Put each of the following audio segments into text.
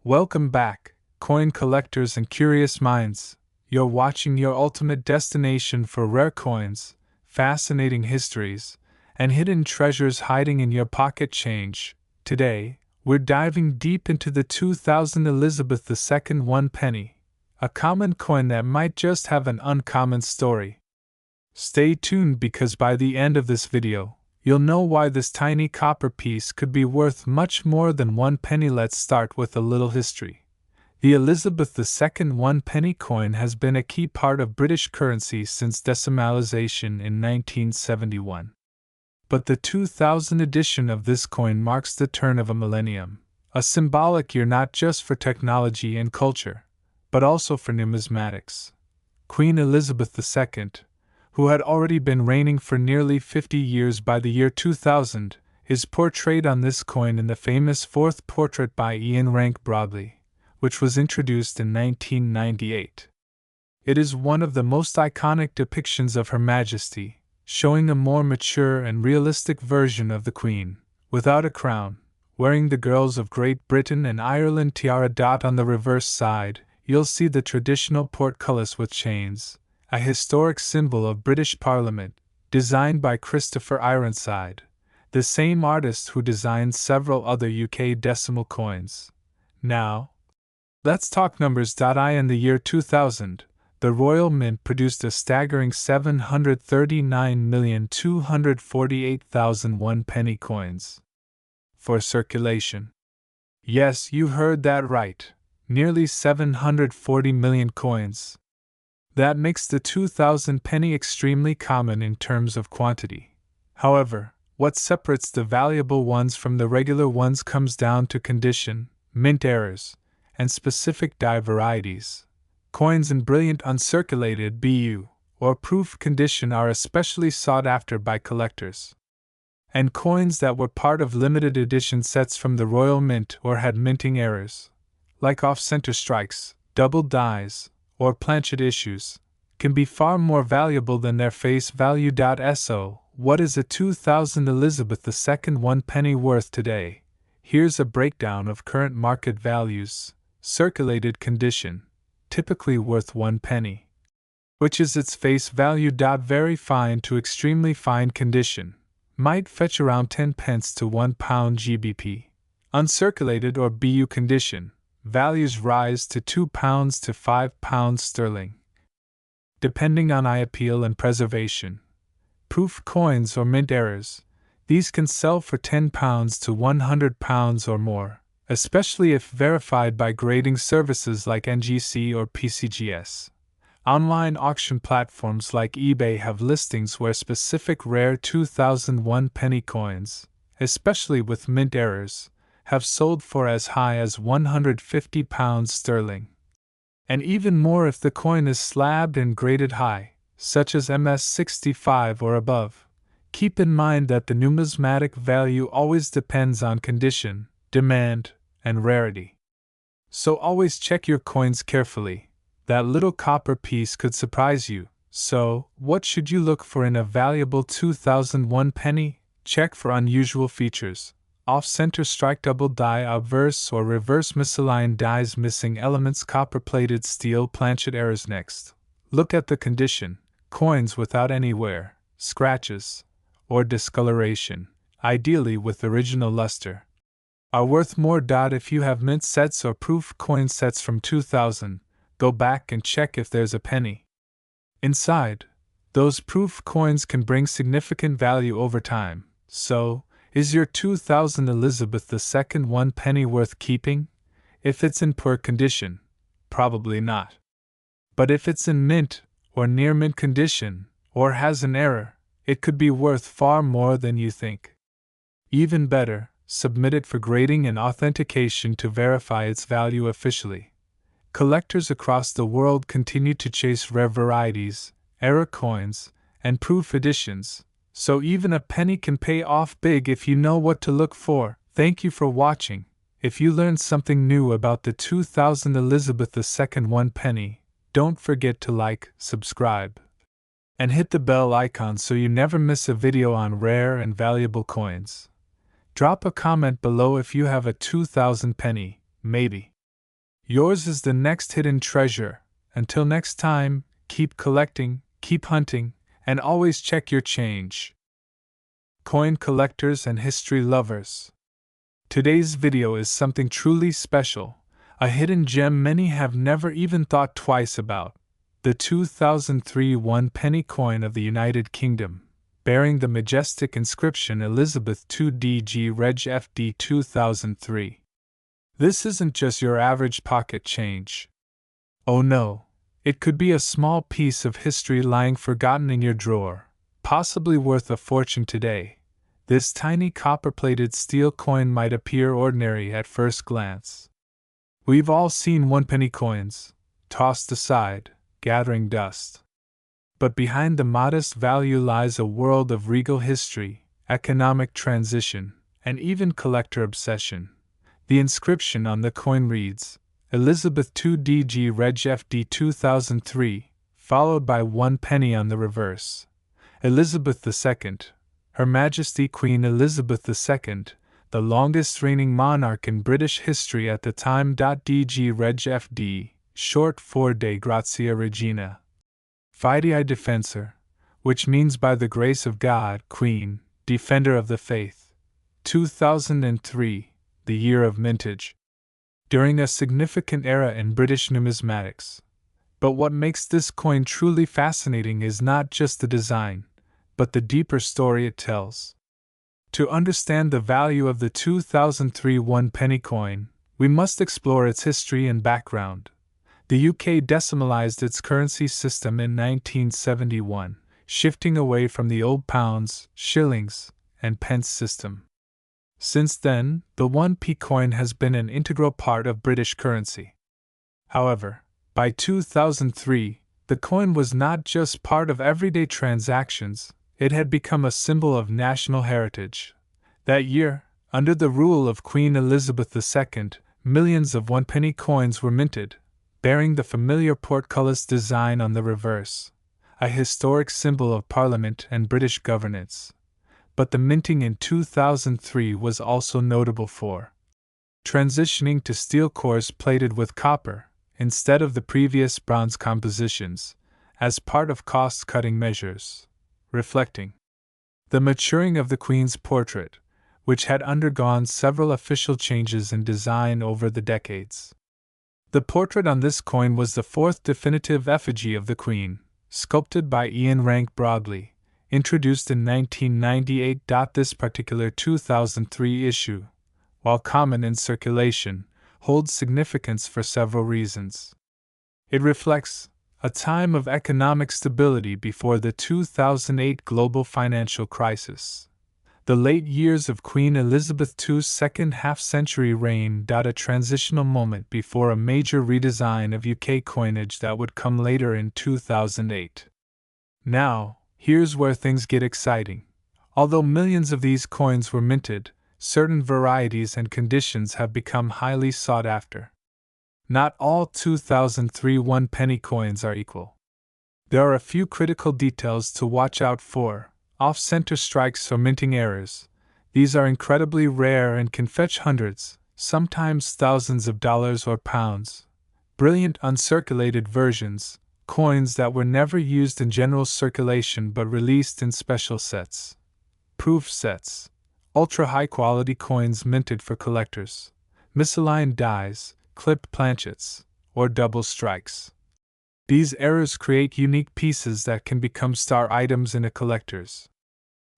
Welcome back, coin collectors and curious minds. You're watching your ultimate destination for rare coins, fascinating histories, and hidden treasures hiding in your pocket change. Today, we're diving deep into the 2000 Elizabeth II 1 penny, a common coin that might just have an uncommon story. Stay tuned because by the end of this video, you'll know why this tiny copper piece could be worth much more than 1 penny. Let's start with a little history. The Elizabeth II 1 penny coin has been a key part of British currency since decimalisation in 1971. But the 2000 edition of this coin marks the turn of a millennium, a symbolic year not just for technology and culture, but also for numismatics. Queen Elizabeth II, who had already been reigning for nearly 50 years by the year 2000, is portrayed on this coin in the famous fourth portrait by Ian Rank Broadley, which was introduced in 1998. It is one of the most iconic depictions of Her Majesty, showing a more mature and realistic version of the Queen, without a crown, wearing the girls of Great Britain and Ireland tiara. On the reverse side, you'll see the traditional portcullis with chains, a historic symbol of British Parliament, designed by Christopher Ironside, the same artist who designed several other UK decimal coins. Now, let's talk numbers. In the year 2000, the Royal Mint produced a staggering 739,248,000 1 penny coins for circulation. Yes, you heard that right, nearly 740 million coins. That makes the 2000 penny extremely common in terms of quantity. However, what separates the valuable ones from the regular ones comes down to condition, mint errors, and specific die varieties. Coins in brilliant uncirculated BU or proof condition are especially sought after by collectors. And coins that were part of limited edition sets from the Royal Mint or had minting errors, like off-center strikes, double dies, or planchet issues, can be far more valuable than their face value. So, what is a 2000 Elizabeth II 1 penny worth today? Here's a breakdown of current market values. Circulated condition, typically worth 1 penny, which is its face value. Very fine to extremely fine condition, might fetch around 10 pence to £1 GBP. Uncirculated or BU condition, values rise to £2 to £5 sterling, depending on eye appeal and preservation. Proof coins or mint errors, these can sell for £10 to £100 or more, especially if verified by grading services like NGC or PCGS. Online auction platforms like eBay have listings where specific rare 2001 penny coins, especially with mint errors, have sold for as high as £150 sterling. And even more if the coin is slabbed and graded high, such as MS65 or above. Keep in mind that the numismatic value always depends on condition, demand, and rarity. So always check your coins carefully. That little copper piece could surprise you. So, what should you look for in a valuable 2001 penny? Check for unusual features. Off-center strike, double die, obverse or reverse misaligned dies, missing elements, copper-plated steel, planchet errors. Next, look at the condition. Coins without any wear, scratches, or discoloration, ideally with original luster, are worth more. If you have mint sets or proof coin sets from 2000, go back and check if there's a penny inside. Those proof coins can bring significant value over time. So, is your 2000 Elizabeth II 1 penny worth keeping? If it's in poor condition, probably not. But if it's in mint or near mint condition, or has an error, it could be worth far more than you think. Even better, submit it for grading and authentication to verify its value officially. Collectors across the world continue to chase rare varieties, error coins, and proof editions, so even a penny can pay off big if you know what to look for. Thank you for watching. If you learned something new about the 2000 Elizabeth II 1 penny, don't forget to like, subscribe, and hit the bell icon so you never miss a video on rare and valuable coins. Drop a comment below if you have a 2000 penny, maybe. Yours is the next hidden treasure. Until next time, keep collecting, keep hunting, and always check your change. Coin collectors and history lovers. Today's video is something truly special, a hidden gem many have never even thought twice about. The 2003 one-penny coin of the United Kingdom, bearing the majestic inscription Elizabeth II DG Reg FD 2003. This isn't just your average pocket change. Oh no, it could be a small piece of history lying forgotten in your drawer, possibly worth a fortune today. This tiny copper-plated steel coin might appear ordinary at first glance. We've all seen one-penny coins, tossed aside, gathering dust. But behind the modest value lies a world of regal history, economic transition, and even collector obsession. The inscription on the coin reads, Elizabeth II DG Reg FD 2003, followed by 1 penny on the reverse. Elizabeth II, Her Majesty Queen Elizabeth II, the longest reigning monarch in British history at the time. DG Reg FD, short for De Grazia Regina. Fidei Defensor, which means by the grace of God, Queen, Defender of the Faith. 2003, the year of mintage. During a significant era in British numismatics. But what makes this coin truly fascinating is not just the design, but the deeper story it tells. To understand the value of the 2003 one-penny coin, we must explore its history and background. The UK decimalised its currency system in 1971, shifting away from the old pounds, shillings, and pence system. Since then, the 1p coin has been an integral part of British currency. However, by 2003, the coin was not just part of everyday transactions, it had become a symbol of national heritage. That year, under the rule of Queen Elizabeth II, millions of one-penny coins were minted, bearing the familiar portcullis design on the reverse, a historic symbol of Parliament and British governance. But the minting in 2003 was also notable for transitioning to steel cores plated with copper, instead of the previous bronze compositions, as part of cost-cutting measures, reflecting the maturing of the Queen's portrait, which had undergone several official changes in design over the decades. The portrait on this coin was the fourth definitive effigy of the Queen, sculpted by Ian Rank Broadley, introduced in 1998. This particular 2003 issue, while common in circulation, holds significance for several reasons. It reflects a time of economic stability before the 2008 global financial crisis. The late years of Queen Elizabeth II's second half-century reign. A transitional moment before a major redesign of UK coinage that would come later in 2008. Now, here's where things get exciting. Although millions of these coins were minted, certain varieties and conditions have become highly sought after. Not all 2003 one-penny coins are equal. There are a few critical details to watch out for: off-center strikes or minting errors. These are incredibly rare and can fetch hundreds, sometimes thousands of dollars or pounds. Brilliant uncirculated versions, coins that were never used in general circulation but released in special sets. Proof sets. Ultra-high-quality coins minted for collectors. Misaligned dies, clipped planchets, or double strikes. These errors create unique pieces that can become star items in a collector's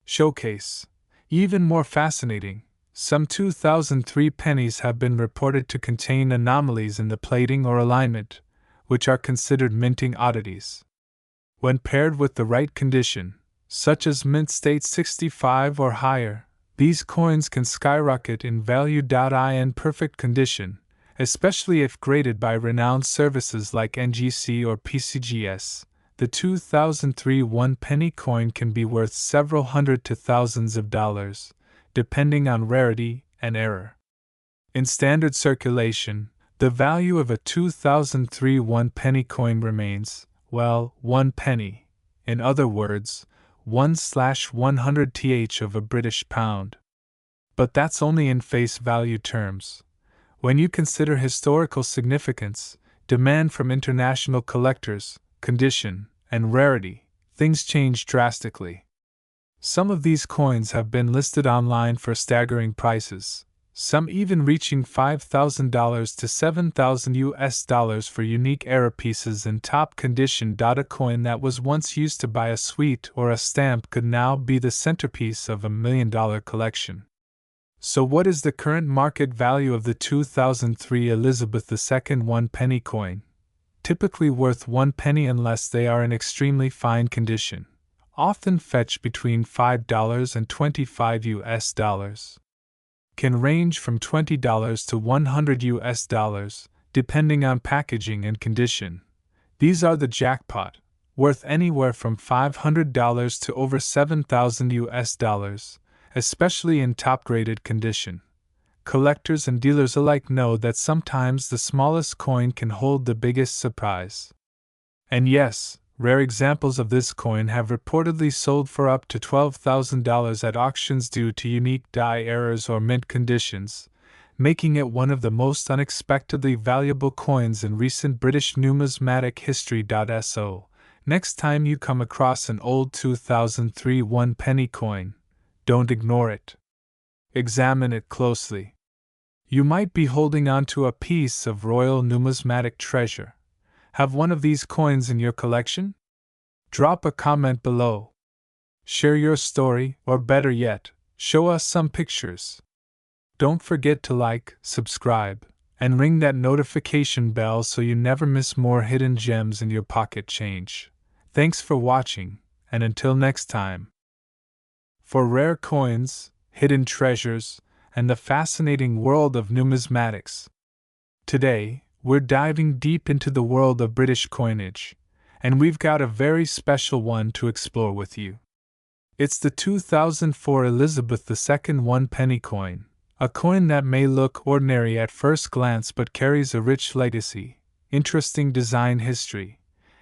showcase. Even more fascinating, some 2003 pennies have been reported to contain anomalies in the plating or alignment, which are considered minting oddities. When paired with the right condition, such as mint state 65 or higher, these coins can skyrocket in value. In perfect condition, especially if graded by renowned services like NGC or PCGS, the 2003 one-penny coin can be worth several hundred to thousands of dollars, depending on rarity and error. In standard circulation, the value of a 2003 one-penny coin remains, well, 1 penny. In other words, 1/100th of a British pound. But that's only in face value terms. When you consider historical significance, demand from international collectors, condition, and rarity, things change drastically. Some of these coins have been listed online for staggering prices, some even reaching $5,000 to $7,000 for unique era pieces in top condition. A coin that was once used to buy a sweet or a stamp could now be the centerpiece of a $1 million collection. So, what is the current market value of the 2003 Elizabeth II 1 penny coin? Typically worth 1 penny unless they are in extremely fine condition, often fetch between $5 and $25. Can range from $20 to $100, depending on packaging and condition. These are the jackpot, worth anywhere from $500 to over $7,000, especially in top-graded condition. Collectors and dealers alike know that sometimes the smallest coin can hold the biggest surprise. And yes, rare examples of this coin have reportedly sold for up to $12,000 at auctions due to unique die errors or mint conditions, making it one of the most unexpectedly valuable coins in recent British numismatic history. So, next time you come across an old 2003 1 penny coin, don't ignore it. Examine it closely. You might be holding on to a piece of royal numismatic treasure. Have one of these coins in your collection? Drop a comment below. Share your story, or better yet, show us some pictures. Don't forget to like, subscribe, and ring that notification bell so you never miss more hidden gems in your pocket change. Thanks for watching, and until next time. For rare coins, hidden treasures, and the fascinating world of numismatics. Today, we're diving deep into the world of British coinage, and we've got a very special one to explore with you. It's the 2004 Elizabeth II 1 penny coin, a coin that may look ordinary at first glance but carries a rich legacy, interesting design history,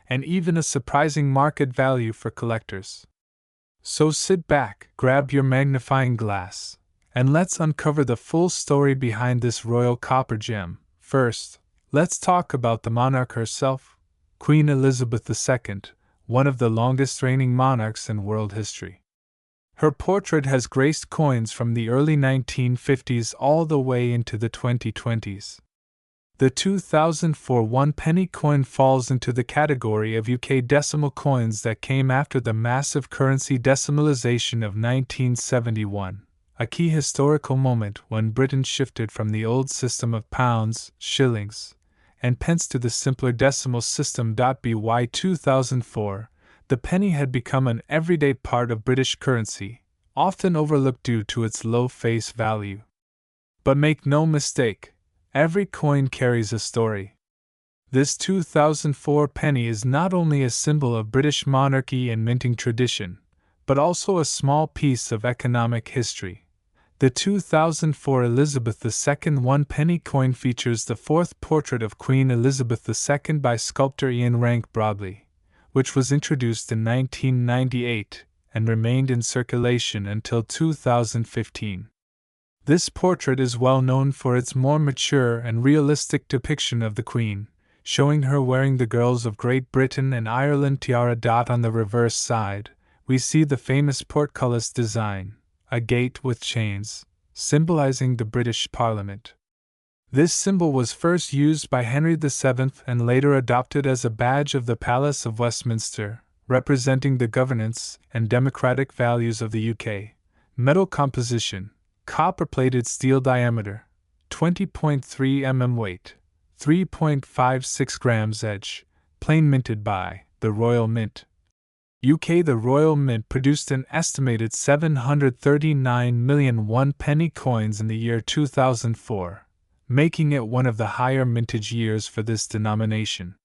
and even a surprising market value for collectors. So sit back, grab your magnifying glass, and let's uncover the full story behind this royal copper gem. First, let's talk about the monarch herself, Queen Elizabeth II, one of the longest reigning monarchs in world history. Her portrait has graced coins from the early 1950s all the way into the 2020s. The 2004 1 penny coin falls into the category of UK decimal coins that came after the massive currency decimalization of 1971, a key historical moment when Britain shifted from the old system of pounds, shillings, and pence to the simpler decimal system. By 2004, the penny had become an everyday part of British currency, often overlooked due to its low face value. But make no mistake, every coin carries a story. This 2004 penny is not only a symbol of British monarchy and minting tradition, but also a small piece of economic history. The 2004 Elizabeth II 1 penny coin features the fourth portrait of Queen Elizabeth II by sculptor Ian Rank Broadley, which was introduced in 1998 and remained in circulation until 2015. This portrait is well known for its more mature and realistic depiction of the Queen, showing her wearing the Girls of Great Britain and Ireland tiara. On the reverse side, we see the famous portcullis design, a gate with chains, symbolizing the British Parliament. This symbol was first used by Henry VII and later adopted as a badge of the Palace of Westminster, representing the governance and democratic values of the UK. Metal composition: copper-plated steel diameter, 20.3 mm weight, 3.56 grams edge, plain minted by the Royal Mint. UK. The Royal Mint produced an estimated 739 million 1 penny coins in the year 2004, making it one of the higher mintage years for this denomination.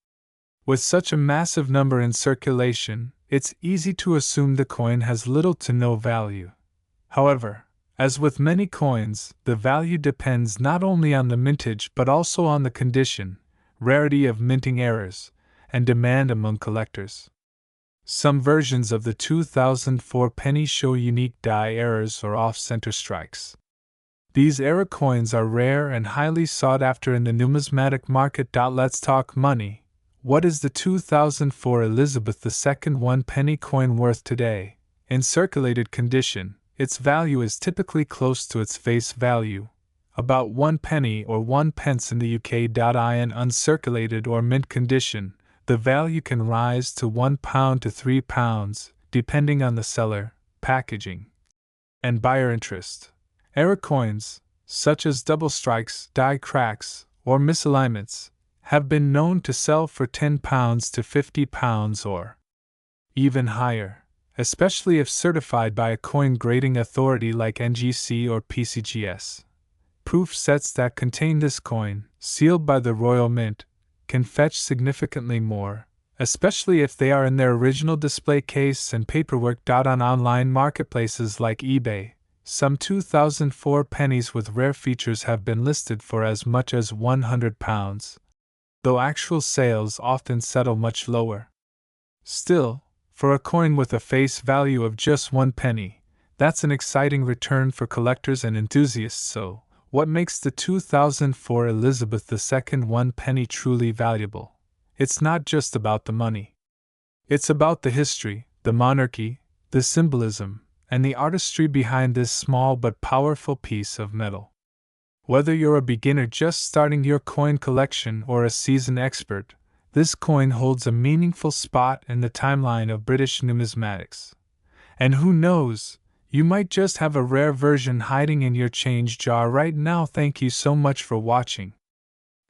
With such a massive number in circulation, it's easy to assume the coin has little to no value. However, as with many coins, the value depends not only on the mintage but also on the condition, rarity of minting errors, and demand among collectors. Some versions of the 2004 penny show unique die errors or off-center strikes. These era coins are rare and highly sought after in the numismatic market. Let's talk money. What is the 2004 Elizabeth II 1 penny coin worth today? In circulated condition, its value is typically close to its face value, about 1 penny or 1 pence in the UK. In uncirculated or mint condition, the value can rise to £1 to £3, depending on the seller, packaging, and buyer interest. Era coins, such as double strikes, die cracks, or misalignments, have been known to sell for £10 to £50 or even higher, especially if certified by a coin grading authority like NGC or PCGS. Proof sets that contain this coin, sealed by the Royal Mint, can fetch significantly more, especially if they are in their original display case and paperwork. On online marketplaces like eBay, some 2004 pennies with rare features have been listed for as much as £100, though actual sales often settle much lower. Still, for a coin with a face value of just 1 penny, that's an exciting return for collectors and enthusiasts. So, what makes the 2004 Elizabeth II 1 penny truly valuable? It's not just about the money. It's about the history, the monarchy, the symbolism, and the artistry behind this small but powerful piece of metal. Whether you're a beginner just starting your coin collection or a seasoned expert, this coin holds a meaningful spot in the timeline of British numismatics. And who knows, you might just have a rare version hiding in your change jar right now. Thank you so much for watching.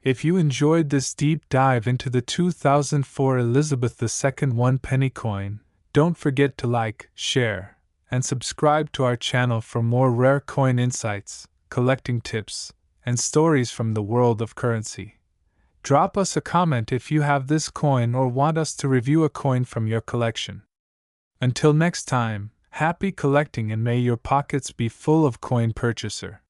If you enjoyed this deep dive into the 2004 Elizabeth II 1 penny coin, don't forget to like, share, and subscribe to our channel for more rare coin insights, collecting tips, and stories from the world of currency. Drop us a comment if you have this coin or want us to review a coin from your collection. Until next time, happy collecting and may your pockets be full of coin, purchaser.